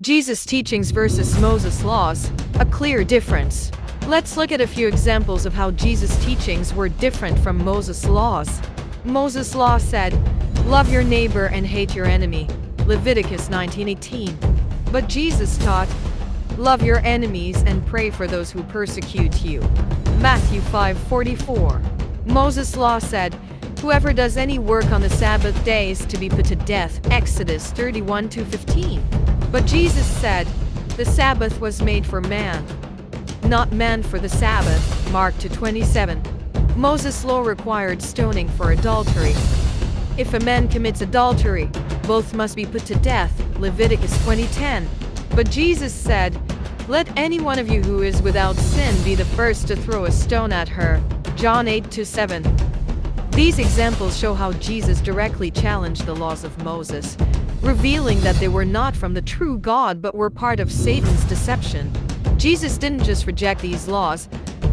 Jesus' teachings versus Moses' laws, a clear difference. Let's look at a few examples of how Jesus' teachings were different from Moses' laws. Moses' law said, "Love your neighbor and hate your enemy," Leviticus 19:18. But Jesus taught, "Love your enemies and pray for those who persecute you," Matthew 5:44. Moses' law said, "Whoever does any work on the Sabbath day is to be put to death," Exodus 31:15. But Jesus said, "The Sabbath was made for man, not man for the Sabbath," Mark 2:27. Moses' law required stoning for adultery. If a man commits adultery, both must be put to death, Leviticus 20:10. But Jesus said, "Let any one of you who is without sin be the first to throw a stone at her," John 8:7. These examples show how Jesus directly challenged the laws of Moses, revealing that they were not from the true God but were part of Satan's deception. Jesus didn't just reject these laws,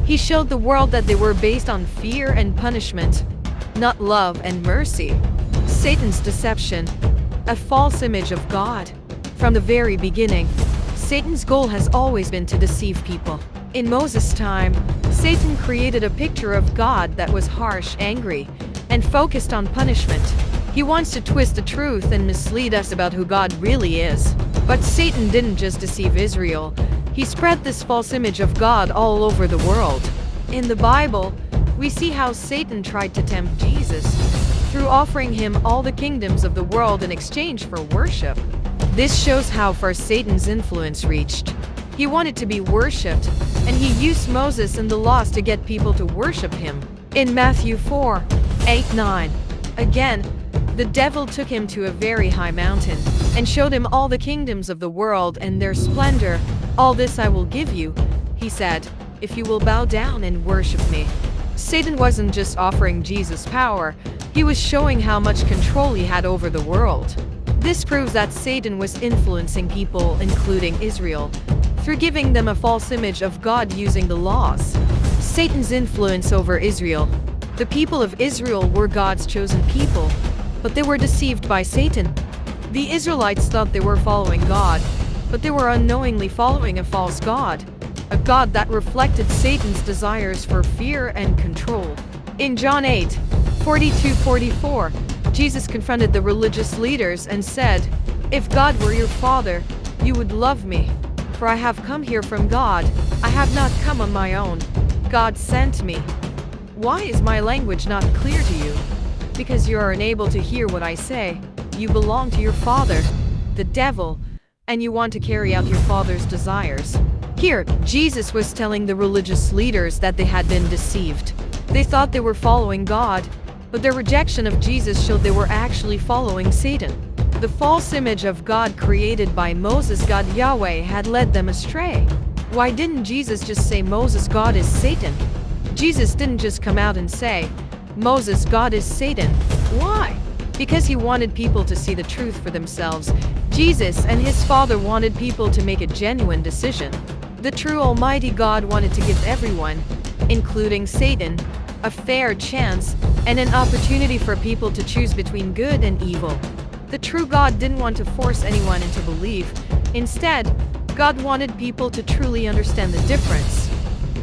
he showed the world that they were based on fear and punishment, not love and mercy. Satan's deception, a false image of God. From the very beginning, Satan's goal has always been to deceive people. In Moses' time, Satan created a picture of God that was harsh, angry, and focused on punishment. He wants to twist the truth and mislead us about who God really is. But Satan didn't just deceive Israel, he spread this false image of God all over the world. In the Bible, we see how Satan tried to tempt Jesus through offering him all the kingdoms of the world in exchange for worship. This shows how far Satan's influence reached. He wanted to be worshipped, and he used Moses and the laws to get people to worship him. In Matthew 4:8-9, again, the devil took him to a very high mountain and showed him all the kingdoms of the world and their splendor. "All this I will give you," he said, "if you will bow down and worship me." Satan wasn't just offering Jesus power, he was showing how much control he had over the world. This proves that Satan was influencing people, including Israel, through giving them a false image of God using the laws. Satan's influence over Israel. The people of Israel were God's chosen people, but they were deceived by Satan. The Israelites thought they were following God, but they were unknowingly following a false God, a God that reflected Satan's desires for fear and control. In John 8:42-44, Jesus confronted the religious leaders and said, "If God were your father, you would love me, for I have come here from God. I have not come on my own. God sent me." Why is my language not clear to you? Because you are unable to hear what I say. You belong to your father, the devil, and you want to carry out your father's desires. Here, Jesus was telling the religious leaders that they had been deceived. They thought they were following God, but their rejection of Jesus showed they were actually following Satan. The false image of God created by Moses, God Yahweh, had led them astray. Why didn't Jesus just say Moses, God is Satan? Jesus didn't just come out and say, Moses, God is Satan. Why? Because he wanted people to see the truth for themselves. Jesus and his Father wanted people to make a genuine decision. The true Almighty God wanted to give everyone, including Satan, a fair chance and an opportunity for people to choose between good and evil. The true God didn't want to force anyone into belief. Instead, God wanted people to truly understand the difference.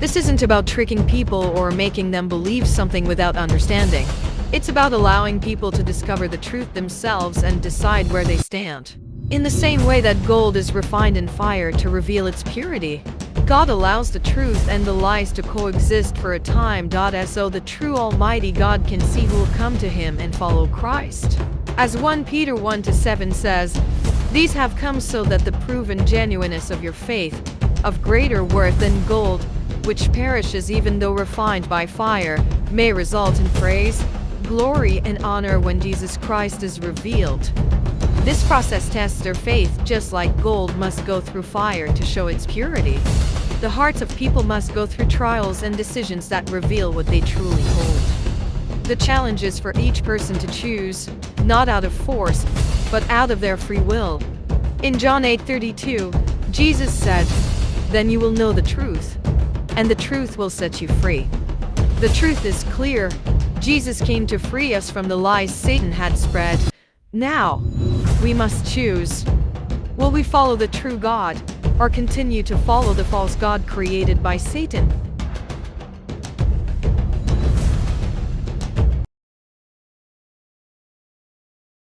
This isn't about tricking people or making them believe something without understanding. It's about allowing people to discover the truth themselves and decide where they stand. In the same way that gold is refined in fire to reveal its purity, God allows the truth and the lies to coexist for a time, so the true Almighty God can see who will come to him and follow Christ. As 1 Peter 1-7 says, "These have come so that the proven genuineness of your faith, of greater worth than gold, which perishes even though refined by fire, may result in praise, glory, and honor when Jesus Christ is revealed." This process tests their faith, just like gold must go through fire to show its purity. The hearts of people must go through trials and decisions that reveal what they truly hold. The challenge is for each person to choose, not out of force, but out of their free will. In John 8:32, Jesus said, "Then you will know the truth, and the truth will set you free." The truth is clear. Jesus came to free us from the lies Satan had spread. Now, we must choose. Will we follow the true God, or continue to follow the false God created by Satan?